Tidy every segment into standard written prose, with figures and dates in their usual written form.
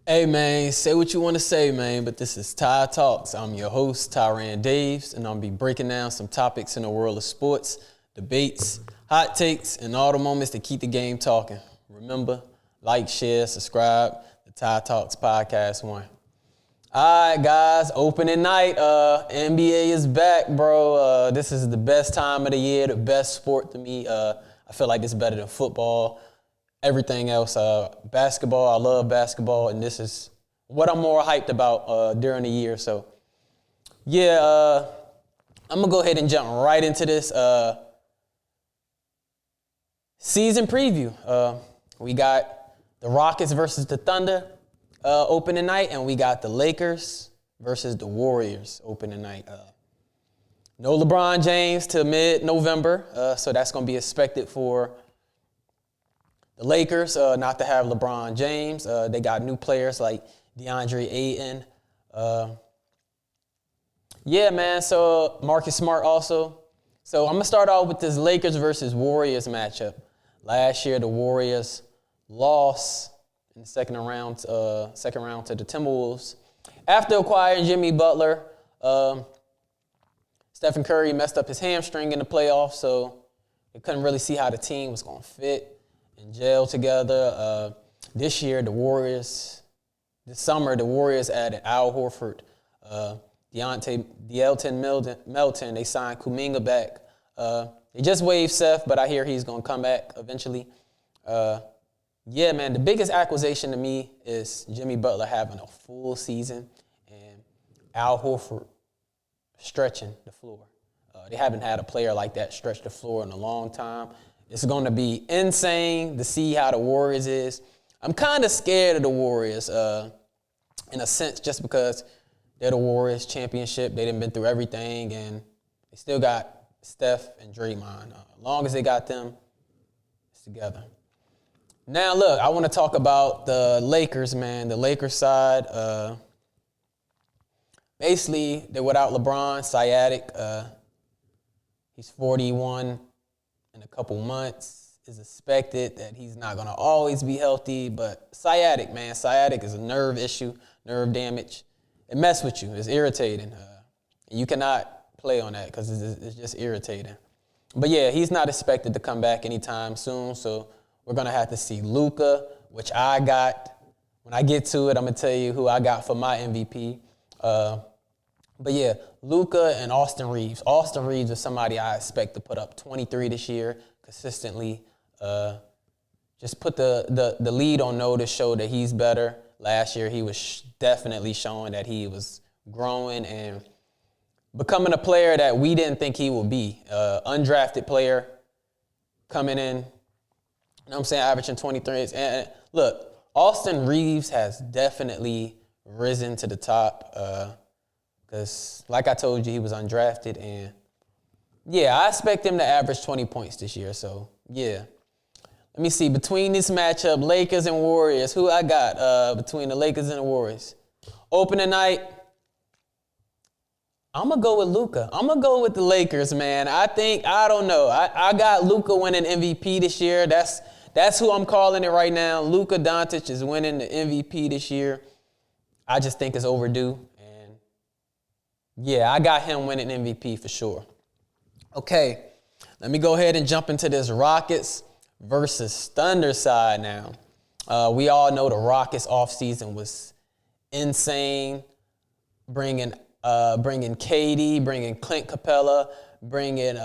Hey man, say what you want to say, man, but this is Ty Talks. I'm your host, Tyran Daves, and I'll be breaking down some topics in the world of sports, debates, hot takes, and all the moments that keep the game talking. Remember, like, share, subscribe. The Ty Talks Podcast 1. All right, guys, opening night. NBA is back, bro. This is the best time of the year, the best sport to me. I feel like this is better than football. Everything else, basketball, I love basketball, and this is what I'm more hyped about during the year. So, yeah, I'm going to go ahead and jump right into this season preview. We got the Rockets versus the Thunder opening night, and we got the Lakers versus the Warriors opening night. No LeBron James till mid-November, so that's going to be expected for the Lakers, not to have LeBron James. They got new players like DeAndre Ayton. Yeah, man, so Marcus Smart also. So I'm going to start off with this Lakers versus Warriors matchup. Last year, the Warriors lost in the second round to the Timberwolves. After acquiring Jimmy Butler, Stephen Curry messed up his hamstring in the playoffs, so they couldn't really see how the team was going to fit and gel together. This summer, the Warriors added Al Horford, De'Elton Melton. They signed Kuminga back. They just waived Seth, but I hear he's going to come back eventually. Yeah, man, the biggest acquisition to me is Jimmy Butler having a full season and Al Horford stretching the floor. They haven't had a player like that stretch the floor in a long time. It's going to be insane to see how the Warriors is. I'm kind of scared of the Warriors in a sense just because they're the Warriors championship. They done been through everything, and they still got Steph and Draymond. As long as they got them, it's together. Now, look, I want to talk about the Lakers, man. The Lakers side, basically, they're without LeBron, sciatic. He's 41 in a couple months. It's expected that he's not going to always be healthy, but sciatic, man. Sciatic is a nerve issue, nerve damage. It messes with you. It's irritating. You cannot play on that because it's just irritating. But, yeah, he's not expected to come back anytime soon, so we're going to have to see Luka, which I got. When I get to it, I'm going to tell you who I got for my MVP. But, yeah, Luka and Austin Reeves. Austin Reeves is somebody I expect to put up 23 this year consistently. Just put the lead on notice, show that he's better. Last year, he was definitely showing that he was growing and becoming a player that we didn't think he would be. Undrafted player coming in, you know what I'm saying, averaging 23. And look, Austin Reeves has definitely risen to the top. Because, like I told you, he was undrafted. And, yeah, I expect him to average 20 points this year. So, yeah. Let me see. Between this matchup, Lakers and Warriors, who I got between the Lakers and the Warriors? Opening night, I'm going to go with Luka. I'm going to go with the Lakers, man. I don't know. I got Luka winning MVP this year. That's who I'm calling it right now. Luka Doncic is winning the MVP this year. I just think it's overdue. Yeah, I got him winning MVP for sure. Okay, let me go ahead and jump into this Rockets versus Thunder side now. We all know the Rockets offseason was insane. Bringing KD, bringing Clint Capella, bringing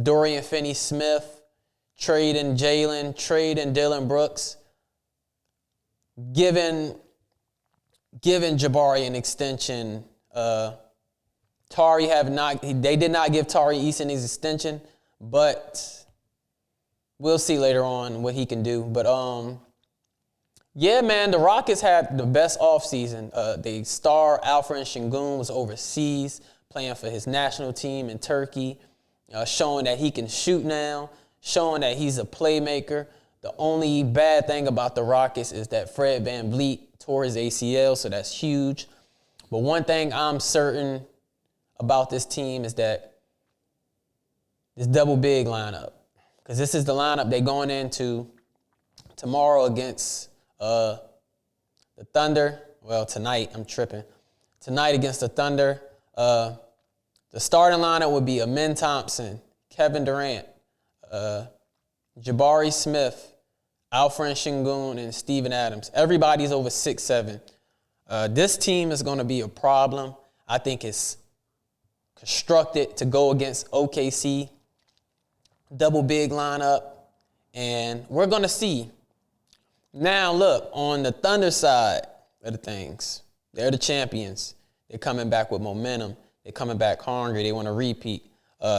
Dorian Finney-Smith, trading Jalen, trading Dillon Brooks, giving Jabari an extension. They did not give Tari Eason his extension, but we'll see later on what he can do. But yeah, man, the Rockets had the best offseason. The star Alfred Şengün was overseas playing for his national team in Turkey, showing that he can shoot now, showing that he's a playmaker. The only bad thing about the Rockets is that Fred VanVleet tore his ACL, so that's huge. But one thing I'm certain about this team is that this double big lineup, because this is the lineup they're going into tomorrow against the the Thunder. Well, tonight, I'm tripping. Tonight against the Thunder, the starting lineup would be Amen Thompson, Kevin Durant, Jabari Smith, Alfred Şengün, and Steven Adams. Everybody's over 6'7". This team is going to be a problem. I think it's constructed to go against OKC. Double big lineup. And we're going to see. Now, look, on the Thunder side of the things, they're the champions. They're coming back with momentum. They're coming back hungry. They want to repeat.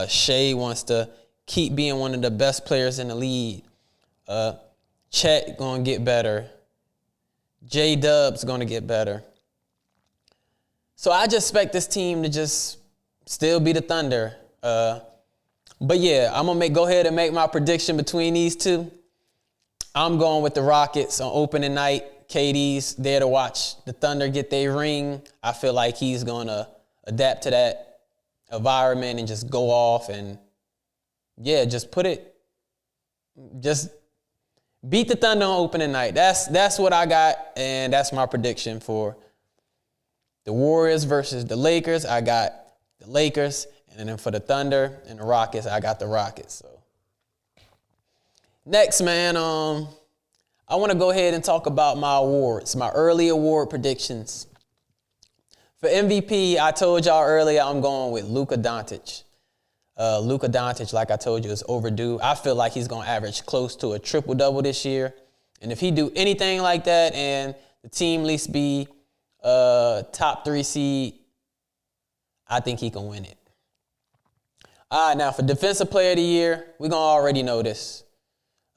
Shea wants to keep being one of the best players in the league. Chet going to get better. J-Dub's going to get better. So I just expect this team to just still be the Thunder. But yeah, I'm going to go ahead and make my prediction between these two. I'm going with the Rockets on opening night. KD's there to watch the Thunder get their ring. I feel like he's going to adapt to that environment and just go off and, yeah, just beat the Thunder on opening night. That's what I got, and that's my prediction for the Warriors versus the Lakers. I got the Lakers. And then for the Thunder and the Rockets, I got the Rockets. So next, man, I want to go ahead and talk about my awards, my early award predictions. For MVP, I told y'all earlier I'm going with Luka Doncic. Luka Doncic, like I told you, is overdue. I feel like he's going to average close to a triple-double this year. And if he do anything like that and the team at least be top 3 seed, I think he can win it. All right, now for Defensive Player of the Year, we're going to already know this.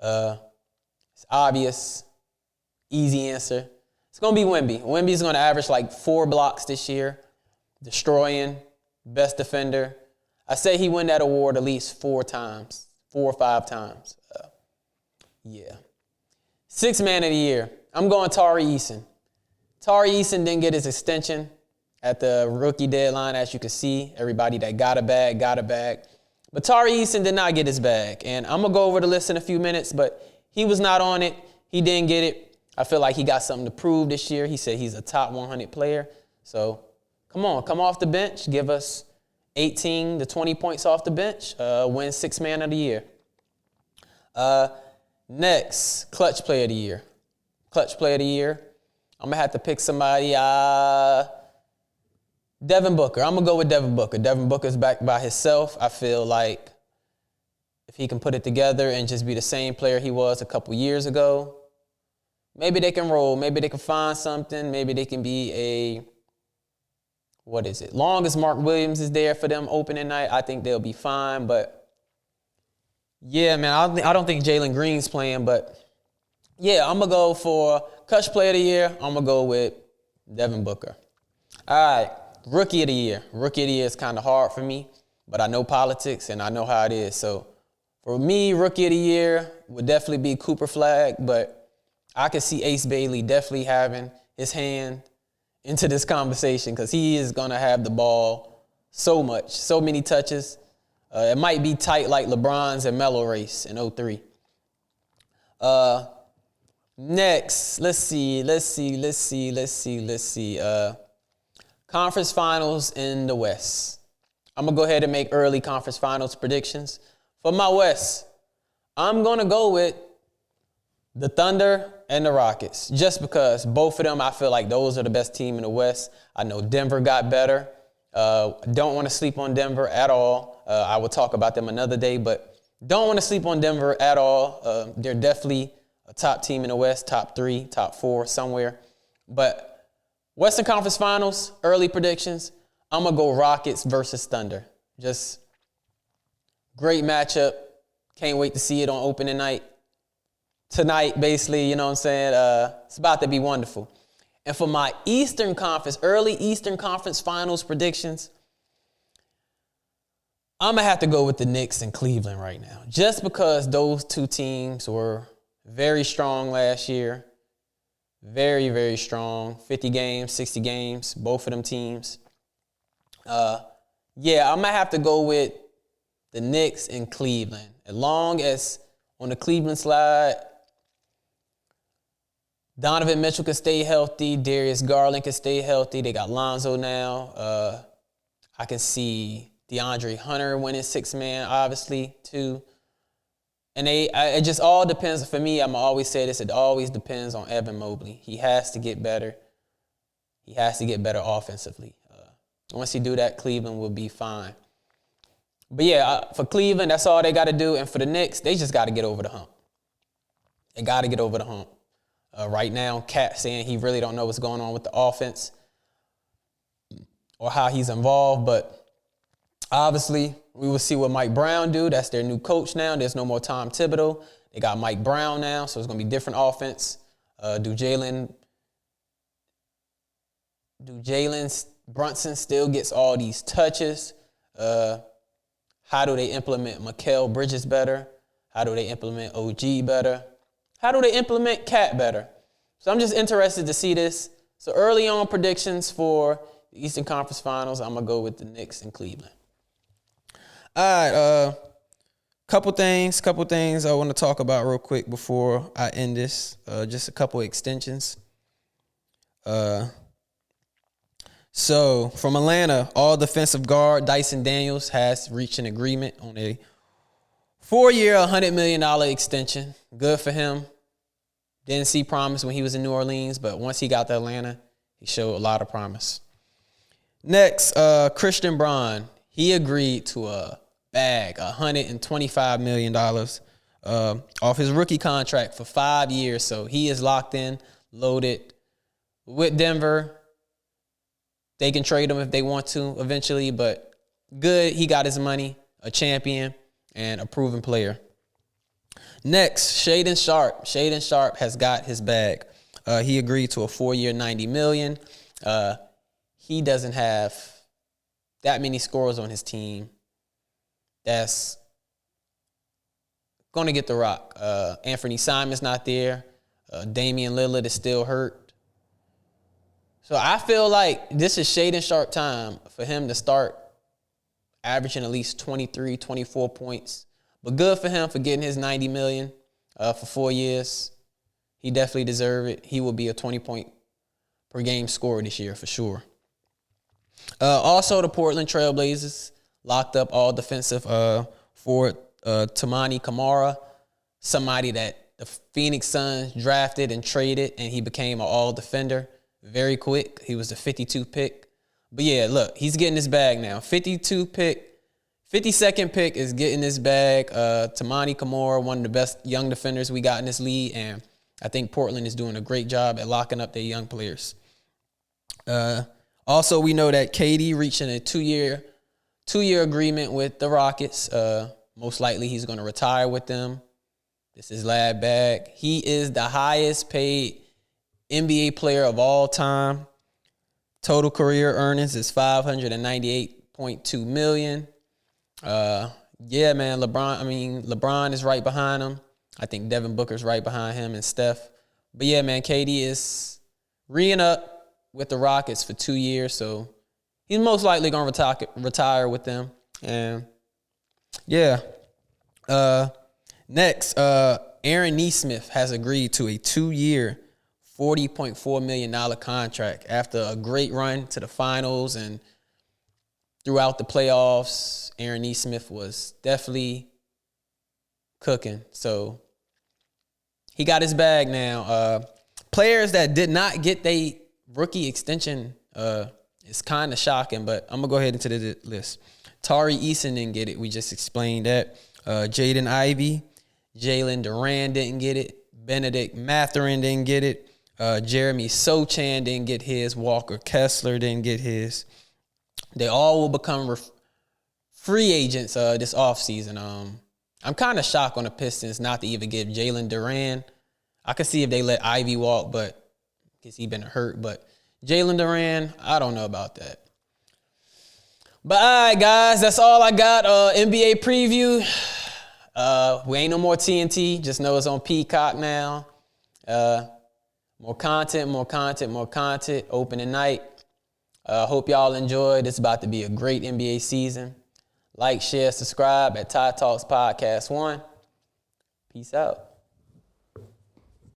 It's obvious, easy answer. It's going to be Wemby. Wemby's going to average like 4 blocks this year, destroying, best defender. I say he win that award at least 4 or 5 times. Yeah. Sixth Man of the Year, I'm going Tari Eason. Tari Eason didn't get his extension at the rookie deadline, as you can see. Everybody that got a bag, got a bag. But Tari Eason did not get his bag. And I'm going to go over the list in a few minutes, but he was not on it. He didn't get it. I feel like he got something to prove this year. He said he's a top 100 player. So come on, come off the bench. Give us 18 to 20 points off the bench. Win Sixth Man of the Year. Next, Clutch Player of the Year. Clutch Player of the Year. I'm going to have to pick somebody. Devin Booker. I'm going to go with Devin Booker. Devin Booker's back by himself. I feel like if he can put it together and just be the same player he was a couple years ago, maybe they can roll. Maybe they can find something. Maybe they can be long as Mark Williams is there for them opening night, I think they'll be fine. But, yeah, man, I don't think Jalen Green's playing. But, yeah, I'm going to go for Clutch Player of the Year. I'm going to go with Devin Booker. All right. Rookie of the Year. Rookie of the Year is kind of hard for me, but I know politics and I know how it is. So for me, Rookie of the Year would definitely be Cooper Flagg, but I could see Ace Bailey definitely having his hand into this conversation because he is going to have the ball so much, so many touches. It might be tight like LeBron's and Melo race in 2003. Next, let's see. Conference Finals in the West. I'm going to go ahead and make early Conference Finals predictions. For my West, I'm going to go with the Thunder and the Rockets, just because both of them, I feel like those are the best team in the West. I know Denver got better. Don't want to sleep on Denver at all. I will talk about them another day, but don't want to sleep on Denver at all. They're definitely a top team in the West, top 3, top 4, somewhere. But Western Conference Finals, early predictions, I'm going to go Rockets versus Thunder. Just great matchup. Can't wait to see it on opening night. Tonight, basically, you know what I'm saying? It's about to be wonderful. And for my Eastern Conference, early Eastern Conference Finals predictions, I'm going to have to go with the Knicks and Cleveland right now. Just because those two teams were very strong last year. Very, very strong. 50 games, 60 games, both of them teams. Yeah, I'm going to have to go with the Knicks and Cleveland. As long as on the Cleveland slide, Donovan Mitchell can stay healthy. Darius Garland can stay healthy. They got Lonzo now. I can see DeAndre Hunter winning sixth man, obviously, too. And it just all depends. For me, I'm always say this, it always depends on Evan Mobley. He has to get better. He has to get better offensively. Once he do that, Cleveland will be fine. But yeah, for Cleveland, that's all they got to do. And for the Knicks, they just got to get over the hump. They got to get over the hump. Right now, Cat saying he really don't know what's going on with the offense or how he's involved. But obviously, we will see what Mike Brown do. That's their new coach now. There's no more Tom Thibodeau. They got Mike Brown now, so it's going to be different offense. Do Jalen Brunson still gets all these touches? How do they implement Mikal Bridges better? How do they implement OG better? How do they implement Cat better? So I'm just interested to see this. So early on predictions for the Eastern Conference Finals, I'm going to go with the Knicks and Cleveland. All right, couple things I want to talk about real quick before I end this. Just a couple extensions. So from Atlanta, all defensive guard Dyson Daniels has reached an agreement on a 4-year, $100 million extension. Good for him. Didn't see promise when he was in New Orleans, but once he got to Atlanta, he showed a lot of promise. Next, Christian Braun. He agreed to a bag, $125 million off his rookie contract for 5 years. So he is locked in, loaded with Denver. They can trade him if they want to eventually, but good. He got his money, a champion, and a proven player. Next, Shaedon Sharpe. Shaedon Sharpe has got his bag. He agreed to a 4-year, $90 million. He doesn't have that many scorers on his team that's going to get the rock. Anthony Simon's not there. Damian Lillard is still hurt. So I feel like this is Shaedon Sharpe time for him to start averaging at least 23, 24 points. But good for him for getting his $90 million for 4 years. He definitely deserves it. He will be a 20-point per game scorer this year for sure. Also, the Portland Trailblazers locked up all defensive forward Tamani Kamara, somebody that the Phoenix Suns drafted and traded, and he became an all-defender very quick. He was the 52 pick. But yeah, look, he's getting his bag now. 52nd pick is getting his bag. Tamani Kamara, one of the best young defenders we got in this league, and I think Portland is doing a great job at locking up their young players. Also, we know that KD reaching a two-year agreement with the Rockets. Most likely he's going to retire with them. This is lad bag. He is the highest paid NBA player of all time. Total career earnings is $598.2 million. Yeah, man, LeBron is right behind him. I think Devin Booker's right behind him and Steph. But yeah, man, KD is re-ing up with the Rockets for 2 years, so he's most likely going to retire with them. And yeah. Next, Aaron Nesmith has agreed to a 2-year, $40.4 million contract after a great run to the finals and throughout the playoffs. Aaron Nesmith was definitely cooking. So he got his bag now. Players that did not get their rookie extension, it's kind of shocking, but I'm going to go ahead into the list. Tari Eason didn't get it. We just explained that. Jaden Ivey, Jalen Duran didn't get it. Benedict Mathurin didn't get it. Jeremy Sochan didn't get his. Walker Kessler didn't get his. They all will become free agents this offseason. I'm kind of shocked on the Pistons not to even give Jalen Duran. I could see if they let Ivy walk, but because he's been hurt. But Jalen Duran, I don't know about that. But all right, guys, that's all I got. NBA preview. We ain't no more TNT. Just know it's on Peacock now. More content. Opening night. Hope y'all enjoyed. It's about to be a great NBA season. Like, share, subscribe at Ty Talks Podcast 1. Peace out.